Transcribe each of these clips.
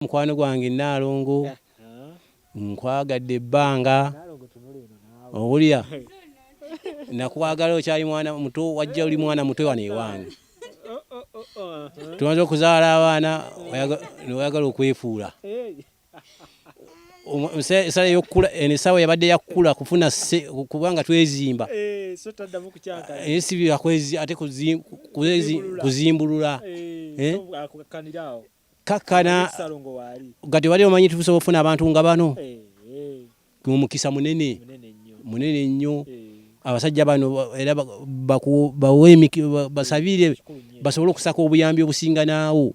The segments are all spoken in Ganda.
Mukwano gwange Nalongo nkwagadde ebbanga owulya nakwagala okyali mwana muto wajja oli mwana muto wano ewange tumaze okuzaala abaana oyagala okwefuula esala yokkula esawa yabadde yakkula kufuna kubanga twezimba esibira ate kuzimbulula kakana gati wali omanyi tusobola okufuna abantu nga bano mumukisa munene nnyo abasajja bano era basabire basobole okusaka obuyambi obusinga naawo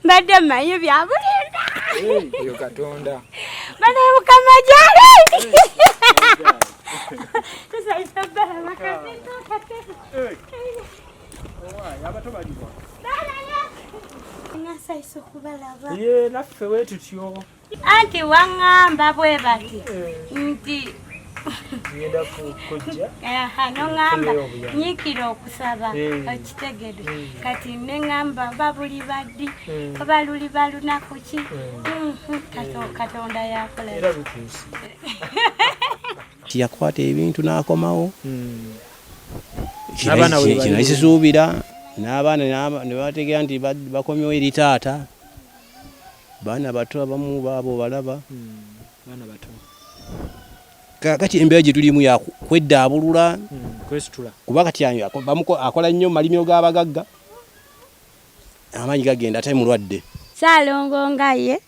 mbadde mmanyi bya bulinda eyo Katonda bana mukamajale naffe wetutyo anti waŋŋamba bwe bati nti noŋŋamba nyiikira okusaba okitegede kati neŋŋamba babuli baddi oba luli balunaku ki Katonda yakola yakwata ebintu n'akomawo kino ekisuubira n'abaana ne bategeera nti bakomyewo eri taata baana bato abamu baabo balaba kati embeera gye tulimu yakweddaabulula kuba kati akola nnyo malimiro g'abagagga amaanyi gagenda ate mulwadde Saalongo nga ye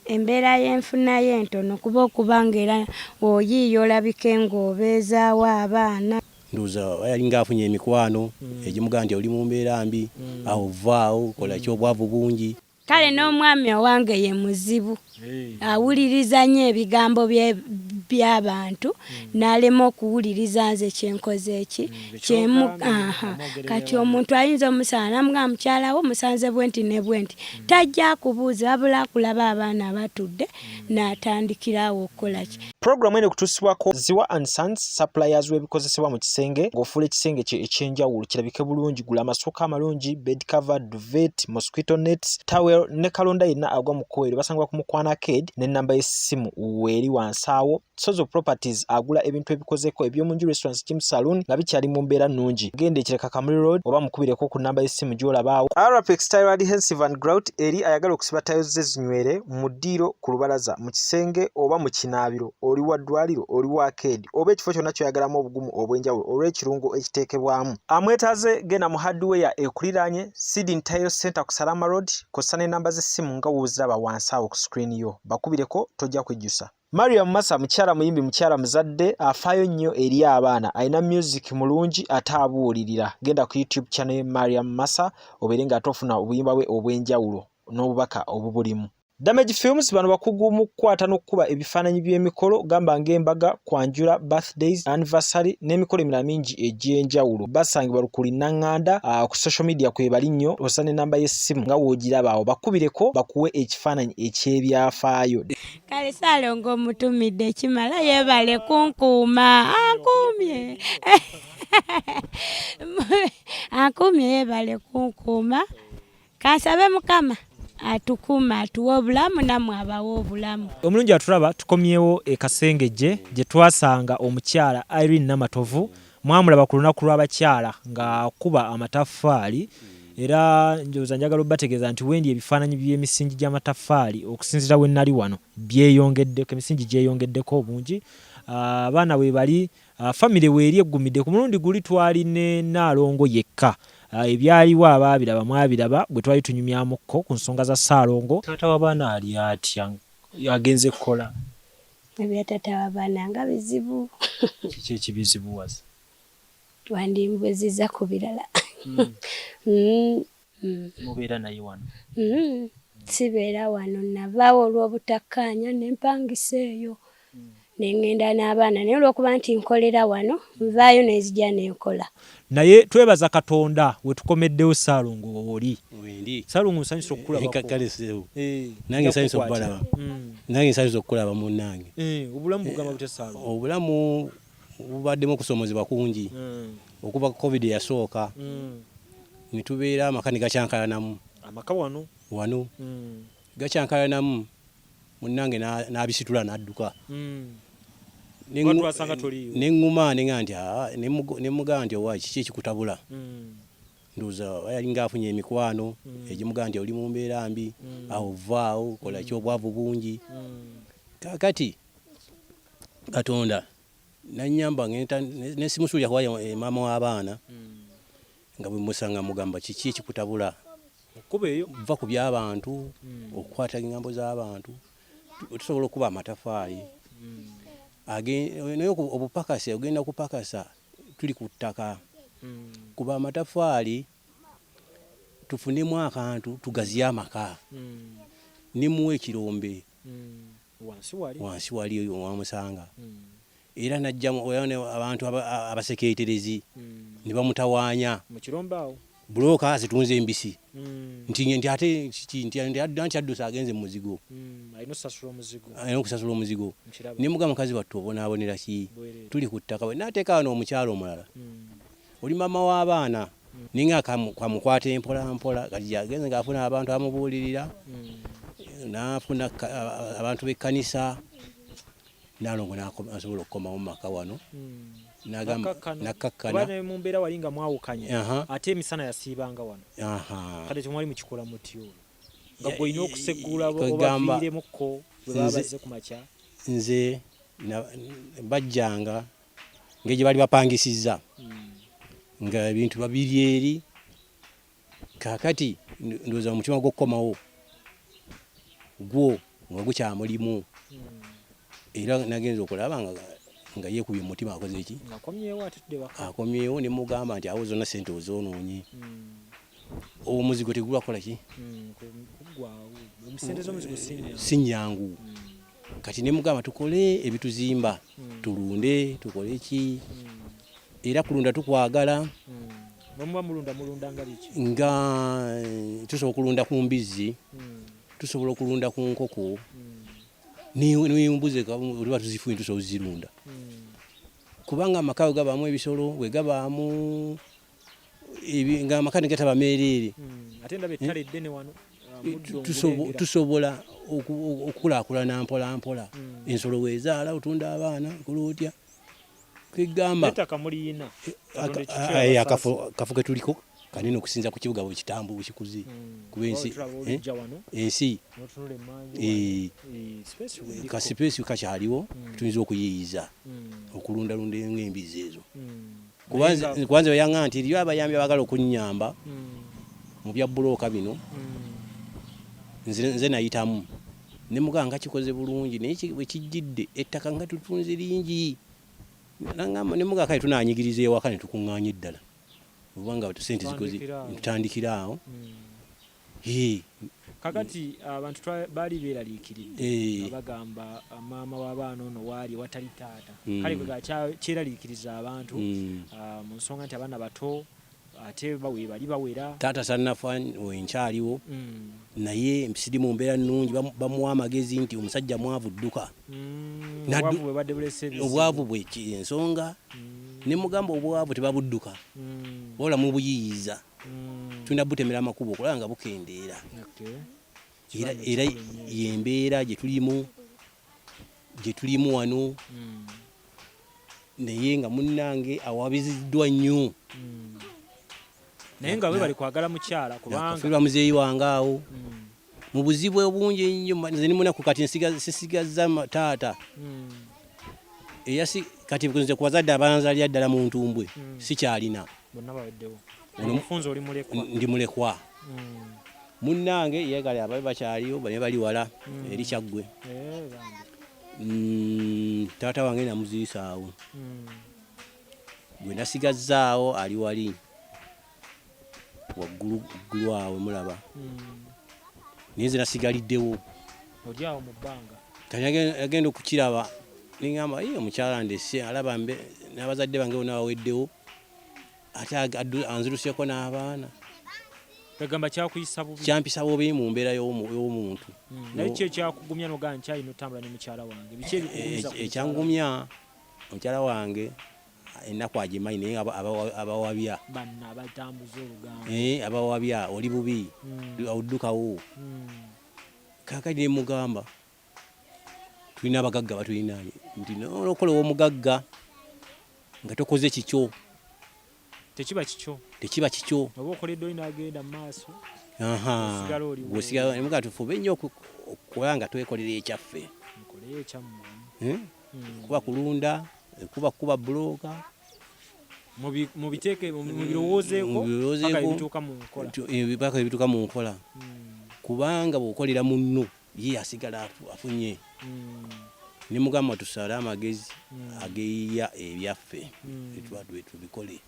embeera y'enfuna ye ntono okubanga era oyiiya olabike ng'obeezaawo abaana nduuza yali ng'afunye emikwano egimugaa nti oli mu mbeera mbi awo vaawo kola ki obwavu bungi kale n'omwami owange ye muzibu awuliriza nnyo ebigambo by'abantu n'alema okuwuliriza nze kyenkoze eki kati omuntu ayinza omusala namugamba mukyala wo musanze bwenti ne bwenti tajja kubuuza wabula akulaba abaana batudde n'atandikirawo okukola ki. Programu eno kutuusibwako Ziwa and Sons suppliers w'ebikozesebwa mu kisenge ng'ofuula ekisenge kye ekyenjawulo kirabike bulungi gula amasooka amalungi bed cover duvet mosquito nets towel ne kalonda yenna agwa mu kkubo basangibwa ku Mukwano Arcade n'ennamba y'essimu weeri wansi awo. Sozo Properties agula ebintu ebikozeko eby'omunju restaurants gym saloon nga bikyali mu mbeera nnungi genda ekireka Kamuli Road oba mukubireko ku nnamba y'essimu gy'olabaawo. Arapex Tile Adhesive and Grout eri ayagala okusiba tayo ze zinywere mu ddiiro ku lubalaza mu kisenge oba mu kinaabiro oli wa ddwaliro oli wa arcade oba ekifo kyonna kyoyagalamu obugumu obw'enjawulo olw'ekirungo ekiteekebwamu. Amwetaaze genda mu hardware ekuliraanye Sidin Tile Center ku Salama Road kosa n'ennamba z'essimu nga wooziraba wansi awo ku screen yo bakubireko tojja kwejjusa. Mariam Massa mukyala muyimbi mukyala muzadde afaayo nnyo eri abaana alina music mulungi ate abuwulirira genda ku YouTube channel ye Mariam Massa obeere nga tofuna obuyimba bwe obw'enjawulo n'obubaka obubulimu. Damage Films bano bakugu mu kukwata n'okkuba ebifaananyi by'emikolo gamba ng'embaga kwanjula birthdays anniversary n'emikolo emirala mingi egy'enjawulo basangibwa Lukuli Naŋŋanda ku social media kwe bali nnyo osa n'ennamba y'essimu nga woogiraba awo bakubireko bakuwe ekifaananyi eky'ebyafaayo. Kale Saalongo omutumidde ekimala yeebale kunkuuma ankuumye ankuumye yeebale kunkuuma kansabe Mukama atukuuma atuwa obulamu namwe abawa obulamu. Omulungi atulaba tukomyewo ekasengejje gye twasanga omukyala Irene Namatovu mwamulaba ku lunaku lw'abakyala ng'akuba amataffaali era njoza njagala obbategeeza nti wendi ebifaananyi by'emisingi gy'amataffaali okusinziira we nnali wano byeyongeddeko emisingi gyeyongeddeko obungi abaana we bali famire weeri eggumidde ku mulundi guli twali ne Nalongo yekka ebyaliwo abaabiraba mwabiraba gwe twali tunyumyamukko ku nsonga za Saalongo. Taata w'abaana ali atya agenze kukola ebya taata w'abaana nga bizibu kiki ekibizibuwaza twandimbweziza ku birala mubeera naye wano sibeera wano navaawo olw'obutakkaanya n'empangisa eyo nengenda n'abaana naye olw'okuba nti nkolera wano nvaayo nezijja nenkola. Naye twebaza Katonda we tukomeddewo Saalongo oli. Saalongo nsanyusa okukulabako. Nange nsanyusa okubalaba. Nange nsanyusa okukulaba munnange. Obulamu bugamba butya Saalongo? Obulamu bubaddemu okusomozebwa kungi. okuva covid yasooka nitubeera amakani gakyankalanamu amaka wano gakyankalanamu munnange n'abisitula n'adduka neŋŋuma neŋŋa nti nemugaa nti owa kiki ekikutabula nduuza yalinga afunye emikwano egimugaa nti oli mu mbeera mbi awo vaawo kola ki obwavu bungi kakati Katonda nanyamba nesimusuulya kuba maama w'abaana nga bwe musanga mugamba kiki ekikutabula va ku by'abantu okukwata engambo z'abantu tusobola okuba amatafaali naye obupakasi ogenda kupakasa tuli ku ttaka kuba amatafaali tufunemu akantu tugaziye amaka nemuwa ekirombe wansi wali wamusanga era najjamu abantu abasekeeterezi ne bamutawaanya buloka zitunze embisi nti ate nti addusa agenze mu muzigo alina okusasula omuzigo nemuga mukazi wattu obonaabonera ki tuli ku ttaka we naateeka wano omukyalo omulala oli maama w'abaana ninga kamukwata empolampola kati agenze ng'afuna abantu amubuulirira n'afuna abantu b'ekkanisa nalongo nasobola okukomawo mu maka wano nakakkana mu mbeera wali nga mwawukanye ate emisana yasiibanga wano kale temwali mukikola mutyo nga gwe olina okuseggula obaviiremukko bwe babaze ku makya nze bajjanga ng'egye bali bapangisizza nga ebintu babiri eri kakati ndowooza omutima gw'okukomawo gwo nga gukyamulimu era nagenza okulaba nga yeekubye omutima akoze eki akomyewo ne mugamba nti awo zonna sente ozoonoonye omuzigo tegulwakola ki si nnyangu kati ne mugamba tukole ebituzimba tulunde tukole ki era kulunda tukwagala nga tusobola okulunda ku mbizzi tusobola okulunda ku nkoko nimbuze oliba tuzifuye tusobola ozirunda kubanga amaka we gabaamu ebisolo we gabaamu nga amaka ne gataba meereere tusobola okukulaakulana mpola mpola ensolo weezaala otunda abaana kola otya kwegamba akafo ke tuliko kanene okusinza ku kibuga bwe kitambo bwe kikuze kuba ensi ka space kakyaliwo tuyinza okuyiyiza okulundalunda ng'embizi ezo kubanze oyaŋŋa nti eriyo abayambi abagala okunnyamba mu bya buloka bino nze nayitamu ne muganga kikoze bulungi naye bwe kijjidde ettaka nga tutunze lingi nangamba ne muganga kale tunaanyigiriza ewaka ne tukuŋŋaanya eddala obanga tusente zikoze tutandikira awo kakati abantu baali beeraliikiridde bagamba maama w'abaana ono waali watali taata kale bwe kyeraliikiriza abantu mu nsonga nti abaana bato ate bali bawera taata sannafa wenkyaliwo naye siri mu mbeera nnungi bamuwa amagezi nti omusajja mwavu dduka obwavu bwe ensonga ne mugamba obwavu tebabudduka bola mubuyiyiza tulina butemera amakubo okulaba nga bukendeera era yembeera gye tulimu wano naye nga munnange awabiziddwa nnyo naye nga we bali kwagala mukyala kubanga muzeeyi wange awo mu buzibu obungi ennyo nze ni munaku kati nsisigazza taata kati nze ku bazadde abanzalira ddala mu ntumbwe sikyalina ndi mulekwa munnange yeegale ababe bakyaliyo bane bali wala eri kyaggwe taata wange namuziisaawo gwe nasigazzaawo ali wali waggulu awo mulaba naye nze nasigaliddewo olyawo mu bbanga kati agenda okukiraba ningamba omukyala ndese alaba n'abazadde bange bonna baweddewo ate anzirusyeko n'abaana egamba kyakuyisa bubi kyampisa bubi mu mbeera y'omuntu naye ki ekyakugumya nogaa nkyalina otambula ne mukyala wange biki ebikugumiza ekyangumya omukyala wange ennaku agimanyi naye abawabya banna abatambuza olugamba abawabya oli bubi awuddukawo kaakati ne mugamba tulina abagagga batulinaanye nti nokola ow'omugagga nga tokoze kikyo tekiba kikyo oba okoledde oli n'agenda mu maaso osigala nemuga tufube nnyo okuba nga twekolera ekyaffe nkoleye ekyammwe kuba kulunda kuba buloka mubiteeke mubirowoozeeko paka ebituuka mu nkola kubanga bw'okolera munno ye asigala afunye ne mugamba tusale amagezi ageeya ebyaffe tubikole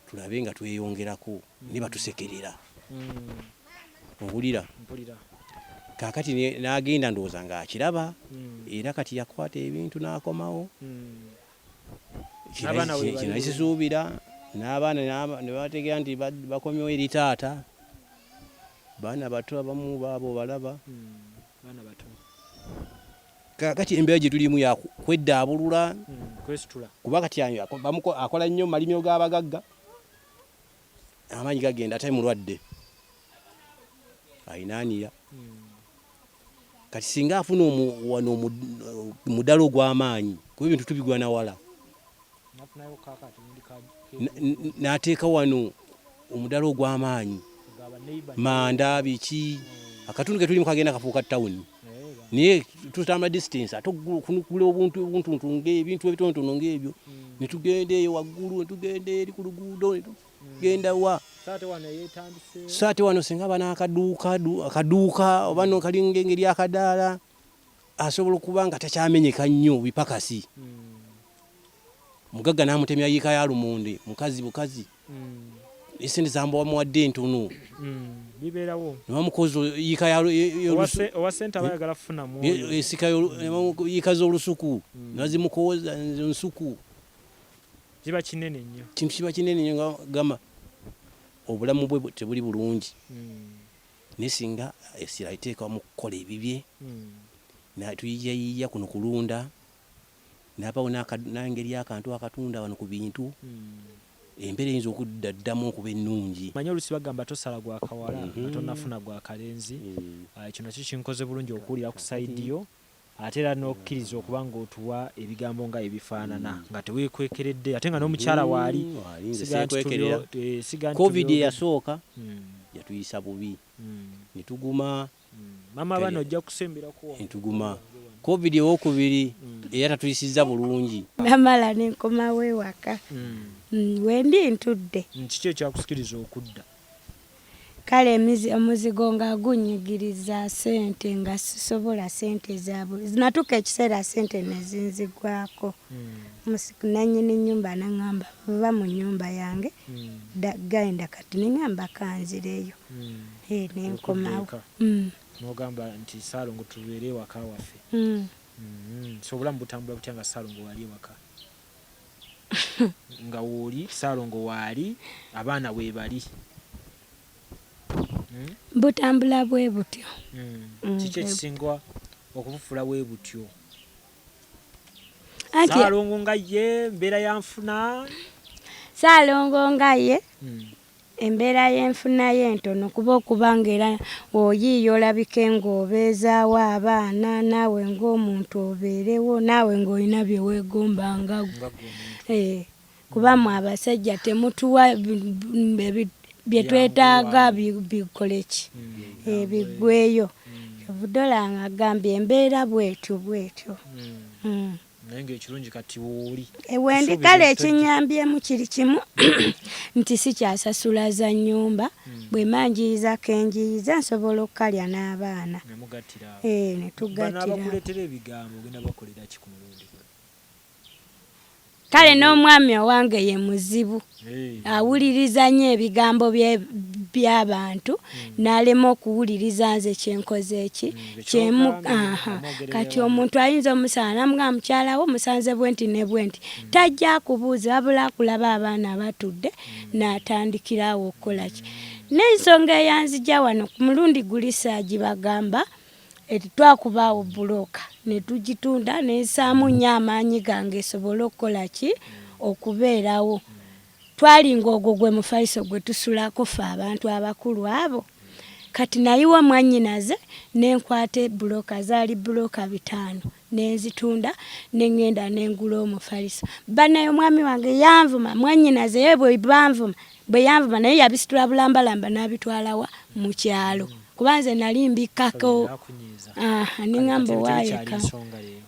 tulabe nga tweyongerako ne batusekerera owulira kaakati n'agenda ndowooza ng'akiraba era kati yakwata ebintu n'akomawo kinakisuubira n'abaana ne bategeera nti bakomyewo eri taata baana bato abamu baabo balaba kaakati embeera gye tulimu yakweddaabulula kuba kati akola nnyo mu malimiro g'abagagga amaanyi gagenda ate mulwadde ayinaanira kati singa afuna wano omudala ogw'amaanyi kuba ebintu tubigwana wala n'ateeka wano omudala ogw'amaanyi manda biki akatundu ke tulimu kagenda kafuuka tawuni naye tutambula distance ate okugula obuntuntu ng'ebintu ebitonotono ng'ebyo ne tugenda eyo waggulu ne tugenda eri ku luguudo ne tugenda wa saate wano singa bana akaduuka oba no kalinga engeri akadaala asobola okuba nga takyamenyeka nnyo bipakasi mugagga n'amutemya yiika ya lumonde mukazi bukazi esente zamba wamuwadde entono bibeerawo nebamukozi yiika owa sente abayagala kufunamu yiika z'olusuku nazimukoza nsuku kiba kinene nnyo kintu kiba kinene nnyo nga gamba obulamu bwe tebuli bulungi naye singa essira liteekwa mu kukola ebibye tuyiyayiya kuno kulunda nabawo n'engeri y'akantu akatunda wano ku bintu embeera eyinza okuddaddamu okuba ennungi manya olusi bagamba tosala gwa kawala atonafuna gwa kalenzi ekyo nakyo kinkoze bulungi okuwulira ku sayidi yo ate era n'okkiriza okuba ng'otuwa ebigambo nga ebifaanana nga teweekwekeredde ate nga n'omukyala waali covid eyasooka yatuyisa bubi ne tuguma mama bano ojja kusemberaku entuguma covid owokubiri era tatuyisizza bulungi namala nenkomawo ewaka wendi ntudde kiki ekyakusikiriza okudda kale omuzigo nga gunyigiriza sente nga sisobola sente zaabwe zinatuuka ekiseera sente nezinzigwako nanyini nyumba naŋŋamba baba mu nyumba yange genda kati neŋŋamba kanzireyo nenkomawo n'ogamba nti Ssaalongo tubeere ewaka waffe so obulamu butambula butya nga Ssaalongo waali ewaka nga wooli Ssaalongo waali abaana weebali butambula bwe butyo kiki ekisingwa okubufula bwe butyo Ssaalongo nga ye mbeera yanfuna Ssaalongo nga ye embeera y'enfuna y'entono kuba okubanga era oyiiyo olabike ng'obeezaawo abaana naawe ng'omuntu obeerewo naawe ng'olina bye weegombanga kuba mu abasajja temutuwa bye twetaaga bikole ki biggweyo obudola nga agambye embeera bwetyo naye ng'ekirungi kati wooli wendi kale ekinyambyemu kiri kimu nti sikyasasula za nnyumba bwe manjiriza kenjiriza nsobola okukalya n'abaana ne tugattira n'abakuleetera ebigambo ogenda bakolera ki ku mulundi kale n'omwami owange ye muzibu awuliriza nnyo ebigambo by'abantu n'alema okuwuliriza nze kyenkoze eki kati omuntu ayinza omusala namugamba mukyalawo musanze bwenti ne bwenti tajja kubuuza wabula akulaba abaana batudde n'atandikirawo okukola ki n'ensonga eyanzija wano ku mulundi guli saagibagamba twakubaawo buloka ne tugitunda n'ensaamu nnyo amaanyi gange esobole okukola ki okubeerawo twalinga ogwo gwe mufaliso gwe tusulako ffe abantu abakulu abo kati nayiwa mwannyinaze nenkwata buloka zaali buloka 5 nenzitunda nengenda nengula omufaliso banayo mwami wange yanvuma mwannyinaze yebwe bwe yanvuma naye yabisitula bulambalamba n'abitwalawa mu kyalo kubanze nali mbikako ningamba waayeka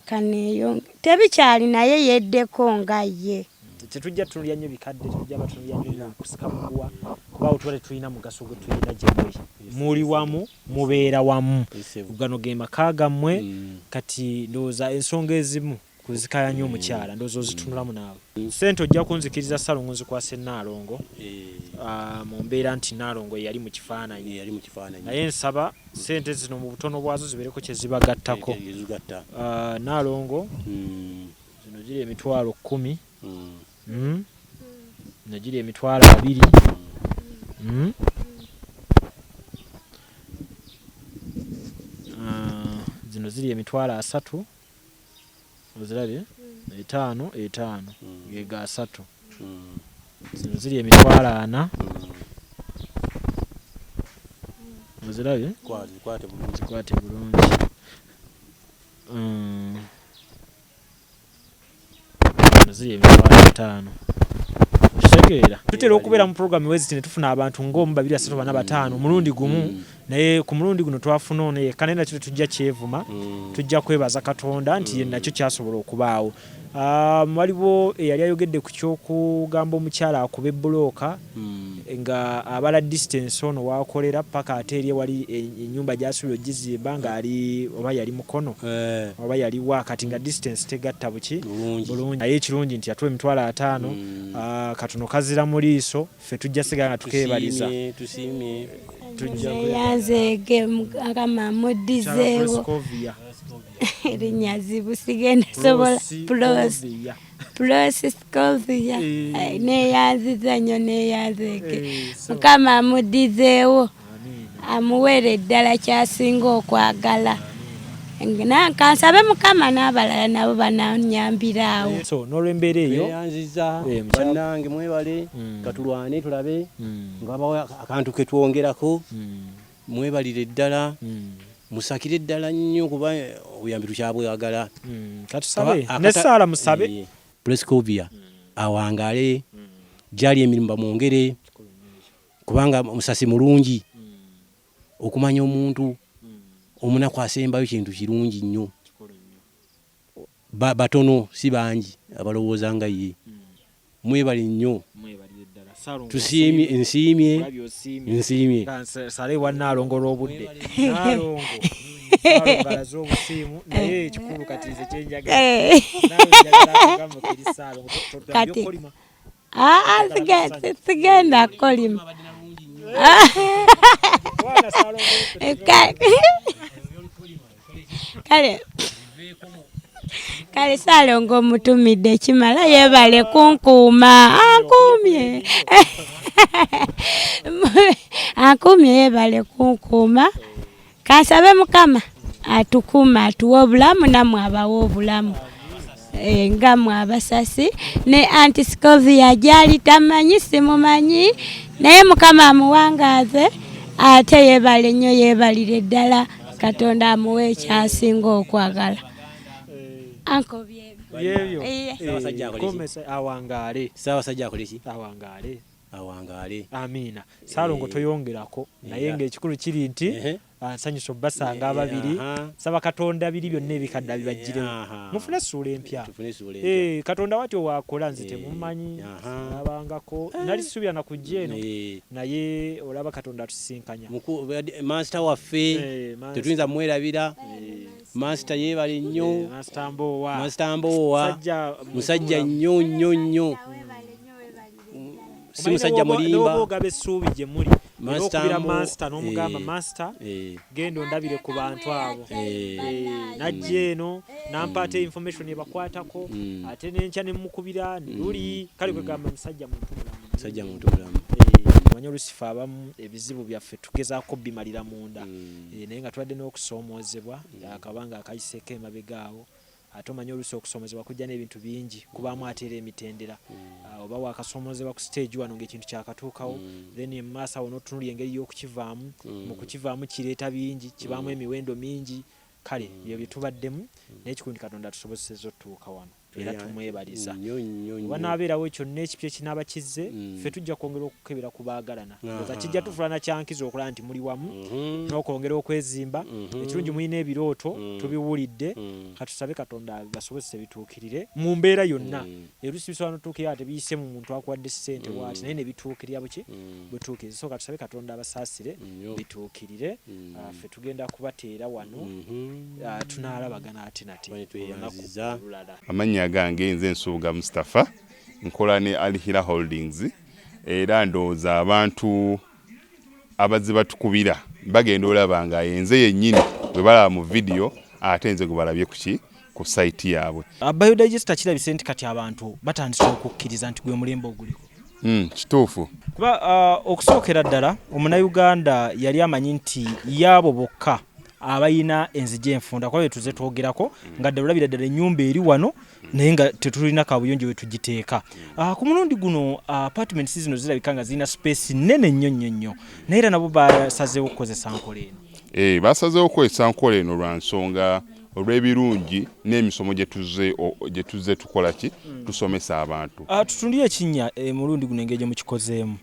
kaneyo tebikyali naye yeddeko nga ye tetujja tunulya nnyo bikadde tujja batunulya nnyo kusika muguwa kuba tuba tetulina mugaso gwe tulina gye muli muli wamu mubeera wamu gano ge maka gammwe kati ndowooza ensonga ezimu kuzikaya nnyo omukyala ndowooza ozitunulamu naawe ssente ojja kunzikiriza Salongo nzikwase Naalongo mu mbeera nti Naalongo yali mu kifaananyi naye nsaba ssente zino mu butono bwazo zibereko kye zibagattako Naalongo zino giri emitwalo 10 najiri emitwalo 2 zino ziri emitwalo 3 ozirabye 5 gega 3 zino ziri emitwalo 4 ozirabye kwate bulungi ziri emitwalo 5 Shegera tutera okubeera mu program wezi tufuna abantu ng'omu 2 3 4 5 mulundi gumu naye ku mulundi guno twafuna one kanena kyo tujja kyevuma tujja kwebaza Katonda nti ye nakyo kyasobola okubaawo waliwo eyali ayogedde ku kyokugamba omukyala akube buloka nga abala distance ono wakolera paka ateerye wali ennyumba gyasuubira ogizimba nga ali oba yali mukono oba yali wakati nga distance tegatta buki bulungi naye ekirungi nti yatuwa emitwalo 5 katono kazira mu liiso ffe tujja siga nga tukeebaliza tusiimye yanzege akama mudizeewo erinyazibu sigenda sobola plus Scovia neyanziza nnyo neyanzege mukama amudizeewo amuweere eddala kyasinga okwagala kansabe mukama n'abalala nabo bananyambiraawo so n'olw'embeera eyo yanziza bannange mwebale katulwane tulabe nga babawo akantu ke twongerako mwebalire ddala musakire ddala nnyo kuba obuyambi tukyabwagala katusabe ne Sala musabe Prescovia awangale jali emirimu bamwongere kubanga musasi mulungi okumanya omuntu omunaku asembayo kintu kirungi nnyo batono si bangi abalowooza nga ye mwebali nnyo tusiimye ensiimye Sale wa Naalongo olw'obudde Naalongo balaza obusiimu naye ekikulu kati nze kyenjagala sigenda kolima kale Salongo omutumidde kimala yebale kunkuuma ankuumye yebale kunkuuma kansabe mukama atukuuma atuwa obulamu namwe abawa obulamu nga mwabasasi ne Auntie Scovia gyali tamanyi simumanyi naye mukama amuwangaaze ate yebale nnyo yebalire ddala Katonda amuwe ekyasinga okwagala anko byebyo awangale Ssaabasajja akoleki awangale amiina Salongo toyongerako naye ng'ekikulu kiri nti nsanyusa obbasanga ababiri saba Katonda biri byonna ebikadde bibajjiremu mufune essuula empya Katonda watyo waakola nze temumanyi abangako nali suubira na kujja eno naye olaba Katonda atusinkanya master waffe tetuyinza mwerabira master yeebale nnyo master mboowa musajja nnyo si musajja mulimba ogabe essuubi gye muli okubira master n'omugamba master genda ondabire ku bantu abo najja eno nampaata information ebakwatako ate n'enkya ne mukubira luli kale kwegamba musajja muntu mulamu manya olusifa abamu ebizibu byaffe tugezaako bimalira munda naye nga twadde n'okusoomoozebwa akabanga akayiseeko emabega awo ate omanyi oluusi okusomezebwa kujja n'ebintu bingi kubaamu ate era emitendera oba wakasomozebwa ku stage wano ng'ekintu kyakatuukawo then emaaso awo n'otunuulira engeri y'okukivaamu mu kukivaamu kireeta bingi kibaamu emiwendo mingi kale ebyo bye tubaddemu n'ekikundi Katonda tusobozesezza otutuuka wano era tumwebaliza wanaabeerawo kyonna ekipya ekinaaba kizze ffe tujja kwongera okukebera ku baagalana nga kijja tufuulana kyankiza okulaba nti muli wamu n'okwongera okwezimba ekirungi mulina ebirooto tubiwulidde katusabe Katonda basobozese bituukirire mu mbeera yonna erusi bisobola n'otuukirira ate biyise mu muntu akuwadde ssente bw'ati naye ne bituukirira buki butuukirize so katusabe Katonda abasaasire bituukirire ffe tugenda kubateera wano tunaalabagana ate nate amanya gange nze Nsuuga Mustafa nkola ne Alihira Holdings era ndowooza abantu abazze batukubira bagenda olaba nga yenze yennyini bwe balaba mu video ate nze gwe balabye ku site yaabwe. Biodigester kirabise nti kati abantu batandise okukkiriza nti gwe mulembe oguliko. Kituufu. Kuba okusookera ddala omunnayuganda yali amanyi nti yaabo bokka abayina enzije enfunda kwa tuze twogerako nga ddalabira ddala ennyumba eri wano naye nga tetulina kabuyonjo we tugiteeka. Ku mulundi guno apartments zino zirabika nga zirina space nnene nnyo naye era nabo basazeewo okukozesa nkola eno. Basazeewo okukozesa nkola eno lwa nsonga olw'ebirungi n'emisomo gye tuzze tukola ki tusomesa abantu. Tutundire ekinnya mulundi guno engeri gye mukikozeemu.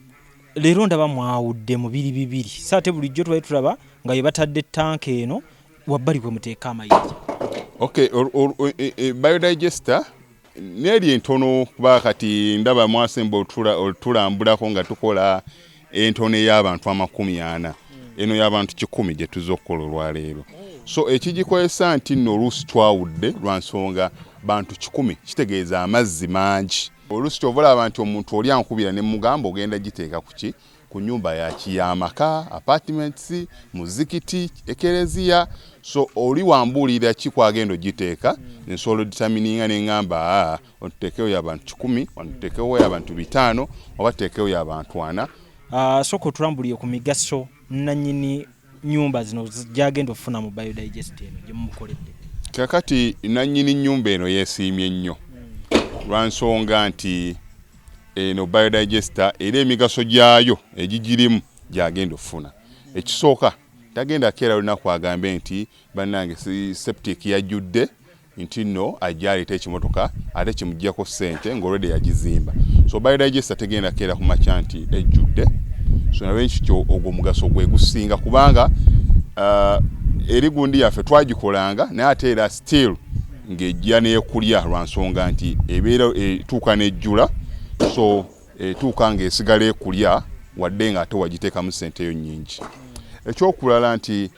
Leero ndaba mwawudde mu bibiri saate bulijjo twali tulaba nga ye batadde tanka eno wabbali bwe muteeka amayinja. Okay, biodigester neri entono kuba kati ndaba mwasemba otulambulako nga tukola entono y'abantu 40 eno y'abantu 100 gye tuzze okukola olwaleero. So ekigikozesa nti nno oluusi twawudde lwa nsonga bantu 100 kitegeeza amazzi mangi. Oluusi kyovola abantu omuntu oli ankubira ne mugamba ogenda giteeka kuki ku nyumba ya kiyamaka apartments muzikiti ekereziya so oli wambulira kikwagendo giteeka nsoolo determininga n'engamba ontekeyo y'abantu 10 ontekeyo y'abantu 5 oba tekeyo y'abantu 4. Soko tulambuliye ku migaso nanyini nyumba zino jagendo ofuna mu biodigester eno gye mumukoledde. Kakati nanyini nyumba eno yeesiimye nnyo lwa nsonga nti eno biodigester era emigaso gyayo egigirimu gyagenda ofuna. Ekisooka tagenda keera lunaku agambe nti bannange septic yajjudde nti nno ajjaleeta ekimotoka ate kimuggyako ssente ng'olwedde yagizimba. So biodigester tegenda keera ku makya nti ejjudde. So nawe nkityo ogwo mugaso gwe gusinga kubanga eri gundi yaffe twagikolanga naye ate era still ng'ejja n'ekulya lwa nsonga nti ebeera etuuka n'ejjula so etuuka ng'esigala ekulya wadde nga ate wagiteekamu ssenteyo nnyingi. Ekyokulala nti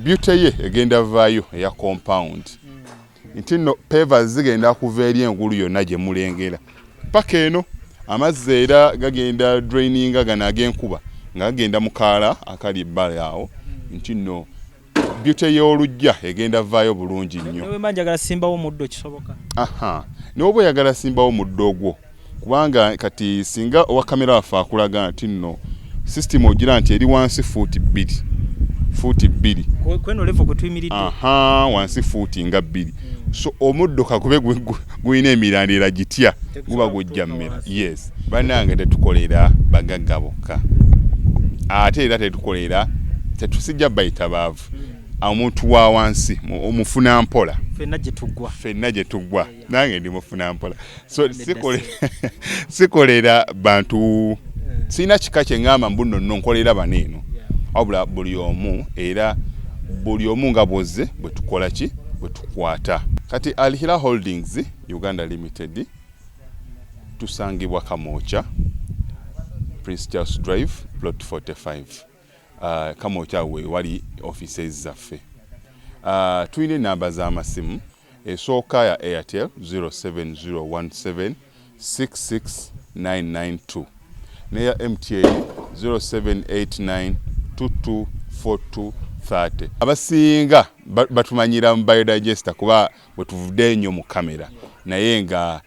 beauty ye egenda vaayo eya compound nti nno pavers zigenda kuva eri engulu yonna gye mulengera paka eno amazzi era gagenda draininga gano ag'enkuba nga gagenda mu kaala akali ebbali awo nti nno beauty y'olujja egenda vaayo bulungi nnyo. Newe manjagala simbawo muddo kisoboka. N'oba oyagala simbawo muddo ogwo kubanga kati singa owa kamera waffe akulaga nti nno system ogira nti eri wansi fuuti 2 kweno level kwe tuyimiridde wansi fuuti nga 2 so omuddo kakube guyina emirandira gitya guba gujja mmera. Yes bannange tetukolera bagagga bokka ate era tetusijja bayita baavu omuntu wa wansi omufuna mpola ffenna gye tuggwa nange ndi mufuna mpola so sikolera bantu sina kika kye ngamba mbuno nno nkolera baneeno wabula buli omu nga bwozze bwe tukola ki bwe tukwata. Kati Alihira Holdings Uganda Limited tusangibwa Kamoocha Prince Charles Drive plot 45 Kamoocha we wali offices zaffe. Tuyina enamba z'amasimu esooka ya Airtel 07017669992 neya MTN 0789224230. Abasinga batumanyira mu biodigester kuba bwe tuvudde nnyo mu kamera naye nga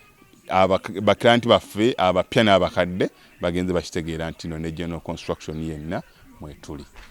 baklanti baffe abapya n'abakadde bagenze bakitegeera nti no ne general construction yenna mwetuli.